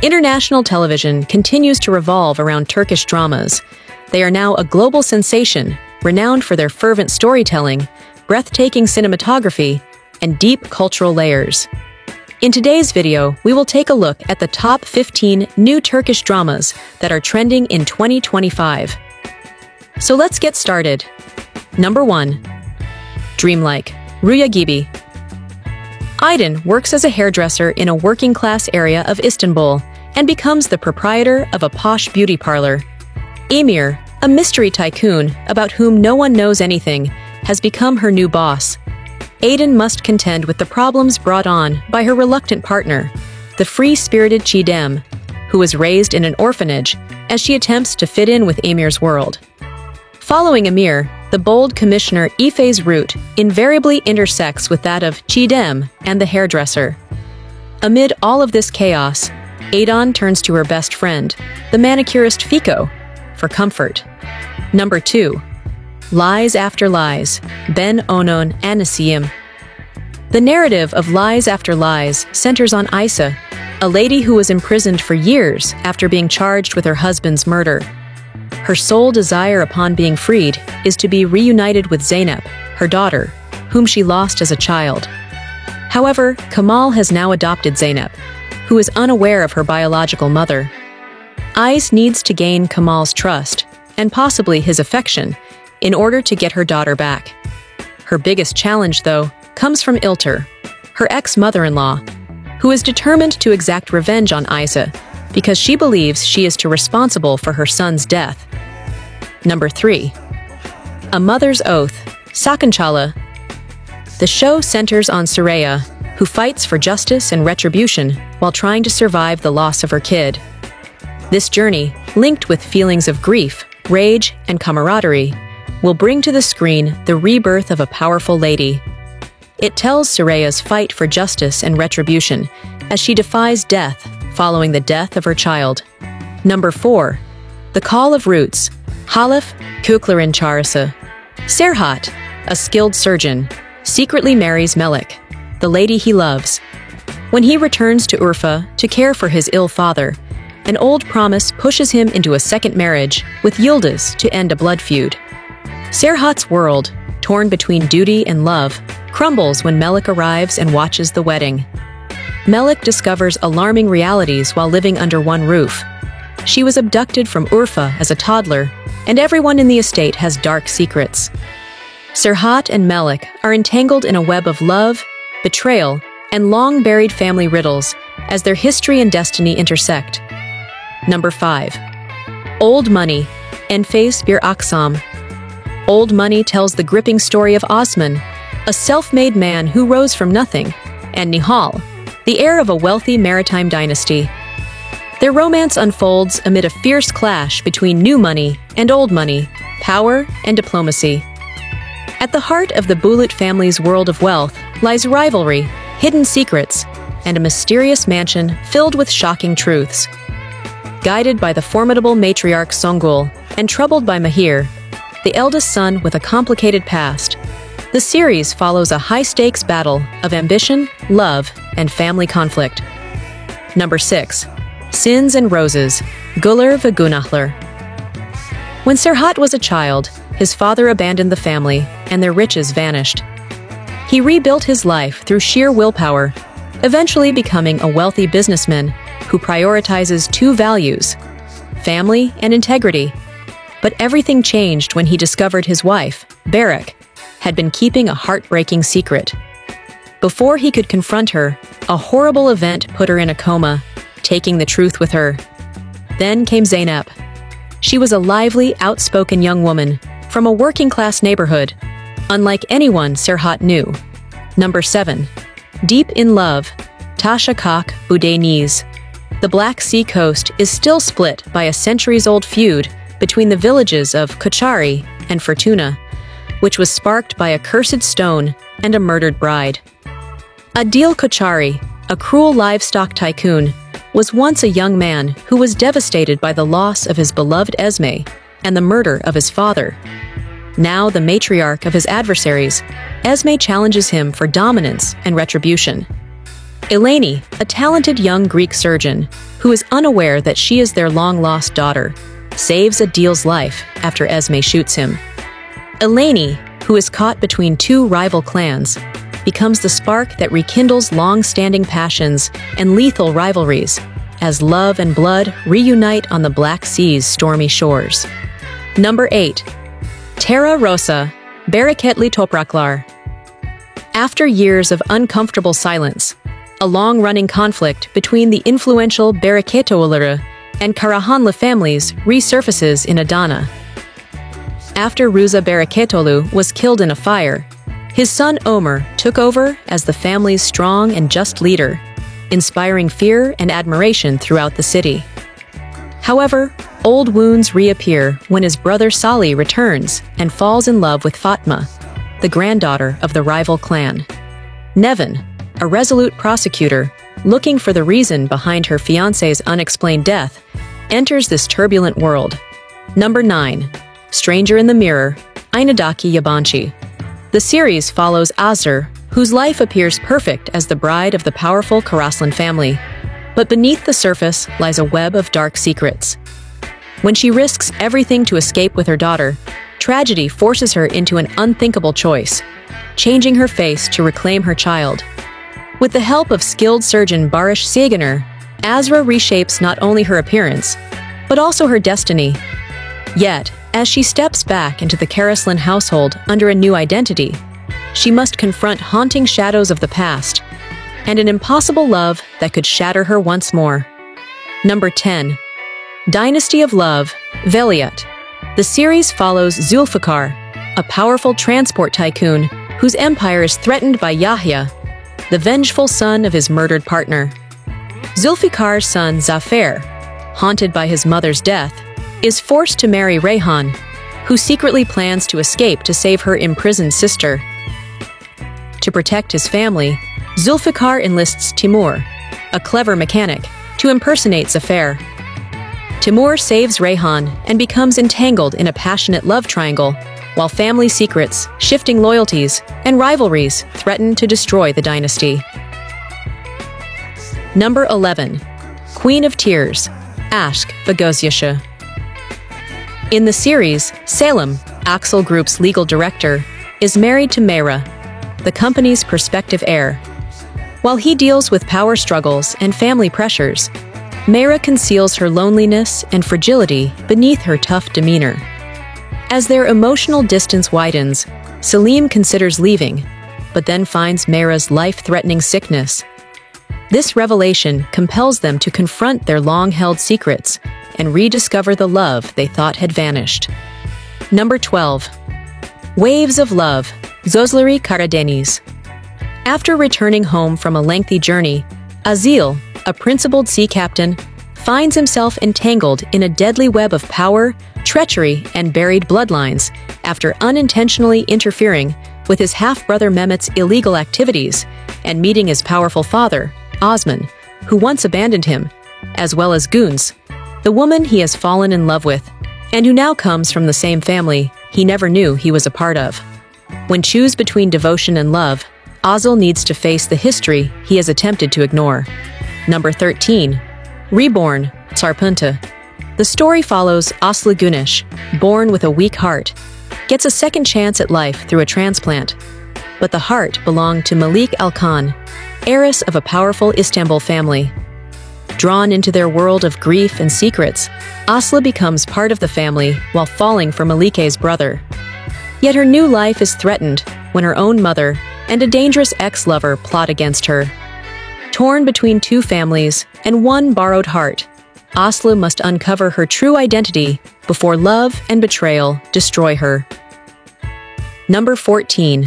International television continues to revolve around Turkish dramas. They are now a global sensation, renowned for their fervent storytelling, breathtaking cinematography, and deep cultural layers. In today's video, we will take a look at the top 15 new Turkish dramas that are trending in 2025. So let's get started. Number 1. Dreamlike, Rüya Gibi. Aydin works as a hairdresser in a working-class area of Istanbul and becomes the proprietor of a posh beauty parlor. Emir, a mystery tycoon about whom no one knows anything, has become her new boss. Aydin must contend with the problems brought on by her reluctant partner, the free-spirited Çiğdem, who was raised in an orphanage as she attempts to fit in with Emir's world. Following Emir, the bold commissioner Efe's route invariably intersects with that of Çiğdem and the hairdresser. Amid all of this chaos, Aydin turns to her best friend, the manicurist Fiko, for comfort. Number 2. Lies After Lies, Ben Onun Anasiyim. The narrative of Lies After Lies centers on Ayşe, a lady who was imprisoned for years after being charged with her husband's murder. Her sole desire upon being freed is to be reunited with Zeynep, her daughter, whom she lost as a child. However, Kemal has now adopted Zeynep, who is unaware of her biological mother. Ayşe needs to gain Kemal's trust, and possibly his affection, in order to get her daughter back. Her biggest challenge, though, comes from İlter, her ex-mother-in-law, who is determined to exact revenge on Ayşe because she believes she is responsible for her son's death. Number 3. A Mother's Oath, Sakıncalı. The show centers on Süreyya, who fights for justice and retribution while trying to survive the loss of her kid. This journey, linked with feelings of grief, rage, and camaraderie, will bring to the screen the rebirth of a powerful lady. It tells Süreyya's fight for justice and retribution as she defies death following the death of her child. Number 4. The Call of Roots, Halef Kukların Çağrısı. Serhat, a skilled surgeon, secretly marries Melek, the lady he loves. When he returns to Urfa to care for his ill father, an old promise pushes him into a second marriage with Yıldız to end a blood feud. Serhat's world, torn between duty and love, crumbles when Melek arrives and watches the wedding. Melek discovers alarming realities while living under one roof. She was abducted from Urfa as a toddler, and everyone in the estate has dark secrets. Serhat and Melek are entangled in a web of love, betrayal, and long-buried family riddles as their history and destiny intersect. Number 5. Old Money, Enfes Bir Aksam. Old Money tells the gripping story of Osman, a self-made man who rose from nothing, and Nihal, the heir of a wealthy maritime dynasty. Their romance unfolds amid a fierce clash between new money and old money, power and diplomacy. At the heart of the Bulut family's world of wealth lies rivalry, hidden secrets, and a mysterious mansion filled with shocking truths. Guided by the formidable matriarch Songül and troubled by Mahir, the eldest son with a complicated past, the series follows a high-stakes battle of ambition, love, and family conflict. Number 6. Sins and Roses, Güller ve Günahlar. When Serhat was a child, his father abandoned the family, and their riches vanished. He rebuilt his life through sheer willpower, eventually becoming a wealthy businessman who prioritizes two values, family and integrity. But everything changed when he discovered his wife, Berek, had been keeping a heartbreaking secret. Before he could confront her, a horrible event put her in a coma, taking the truth with her. Then came Zeynep. She was a lively, outspoken young woman from a working-class neighborhood, unlike anyone Serhat knew. Number 7. Deep in Love, Tasha Kak Udeniz. The Black Sea coast is still split by a centuries-old feud between the villages of Koçari and Fırtına, which was sparked by a cursed stone and a murdered bride. Adil Koçari, a cruel livestock tycoon, was once a young man who was devastated by the loss of his beloved Esme and the murder of his father. Now the matriarch of his adversaries, Esme challenges him for dominance and retribution. Eleni, a talented young Greek surgeon who is unaware that she is their long-lost daughter, saves Adil's life after Esme shoots him. Eleni, who is caught between two rival clans, becomes the spark that rekindles long-standing passions and lethal rivalries as love and blood reunite on the Black Sea's stormy shores. Number 8. Terra Rosa, Bereketli Topraklar. After years of uncomfortable silence, a long-running conflict between the influential Bereketoğulları and Karahanlı families resurfaces in Adana. After Ruza Bereketoğlu was killed in a fire, his son Omer took over as the family's strong and just leader, inspiring fear and admiration throughout the city. However, old wounds reappear when his brother Salih returns and falls in love with Fatma, the granddaughter of the rival clan. Nevin, a resolute prosecutor, looking for the reason behind her fiancé's unexplained death, enters this turbulent world. Number 9. Stranger in the Mirror, Aynadaki Yabanchi. The series follows Azur, whose life appears perfect as the bride of the powerful Karaslan family. But beneath the surface lies a web of dark secrets. When she risks everything to escape with her daughter, tragedy forces her into an unthinkable choice, changing her face to reclaim her child. With the help of skilled surgeon Barış Segener, Azra reshapes not only her appearance, but also her destiny. Yet, as she steps back into the Karaslan household under a new identity, she must confront haunting shadows of the past and an impossible love that could shatter her once more. Number 10. Dynasty of Love, Veliaht. The series follows Zulfikar, a powerful transport tycoon whose empire is threatened by Yahya, the vengeful son of his murdered partner. Zulfikar's son Zafer, haunted by his mother's death, is forced to marry Reyhan, who secretly plans to escape to save her imprisoned sister. To protect his family, Zulfikar enlists Timur, a clever mechanic, to impersonate Zafer. Timur saves Reyhan and becomes entangled in a passionate love triangle, while family secrets, shifting loyalties, and rivalries threaten to destroy the dynasty. Number 11. Queen of Tears, Aşk ve Gözyaşı. In the series, Salem, Axel Group's legal director, is married to Mayra, the company's prospective heir. While he deals with power struggles and family pressures, Mayra conceals her loneliness and fragility beneath her tough demeanor. As their emotional distance widens, Selim considers leaving, but then finds Mayra's life-threatening sickness. This revelation compels them to confront their long-held secrets and rediscover the love they thought had vanished. Number 12. Waves of Love, Zosleri Karadeniz. After returning home from a lengthy journey, Azil, a principled sea captain, finds himself entangled in a deadly web of power, treachery, and buried bloodlines after unintentionally interfering with his half-brother Mehmet's illegal activities and meeting his powerful father, Osman, who once abandoned him, as well as Guns, the woman he has fallen in love with, and who now comes from the same family he never knew he was a part of. When choose between devotion and love, Azil needs to face the history he has attempted to ignore. Number 13. Reborn, Sarpunta. The story follows Aslı Güneş, born with a weak heart, gets a second chance at life through a transplant. But the heart belonged to Melik Alkan, heiress of a powerful Istanbul family. Drawn into their world of grief and secrets, Aslı becomes part of the family while falling for Melike's brother. Yet her new life is threatened when her own mother and a dangerous ex-lover plot against her. Torn between two families and one borrowed heart, Aslı must uncover her true identity before love and betrayal destroy her. Number 14.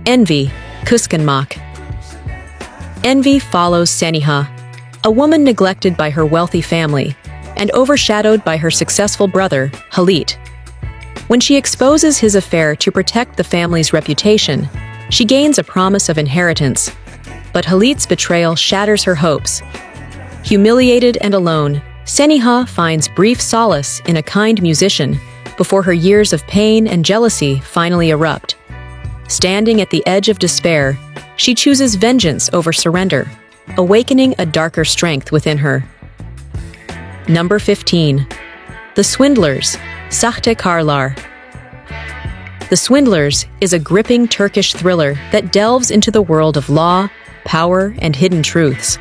Envy, Kıskanmak. Envy follows Seniha, a woman neglected by her wealthy family and overshadowed by her successful brother, Halit. When she exposes his affair to protect the family's reputation, she gains a promise of inheritance. But Halit's betrayal shatters her hopes. Humiliated and alone, Seniha finds brief solace in a kind musician before her years of pain and jealousy finally erupt. Standing at the edge of despair, she chooses vengeance over surrender, awakening a darker strength within her. Number 15. The Swindlers, Sahtekarlar. The Swindlers is a gripping Turkish thriller that delves into the world of law, power, and hidden truths.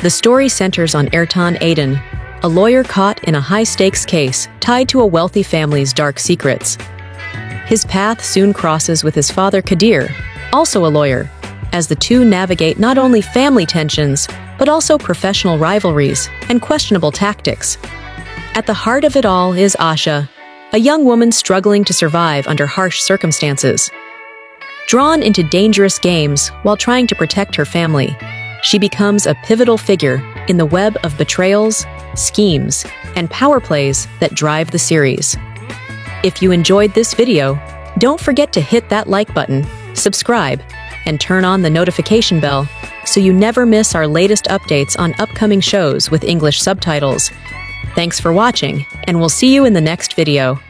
The story centers on Ertan Aydin, a lawyer caught in a high-stakes case tied to a wealthy family's dark secrets. His path soon crosses with his father Kadir, also a lawyer, as the two navigate not only family tensions, but also professional rivalries and questionable tactics. At the heart of it all is Asha, a young woman struggling to survive under harsh circumstances. Drawn into dangerous games while trying to protect her family, she becomes a pivotal figure in the web of betrayals, schemes, and power plays that drive the series. If you enjoyed this video, don't forget to hit that like button, subscribe, and turn on the notification bell so you never miss our latest updates on upcoming shows with English subtitles. Thanks for watching, and we'll see you in the next video.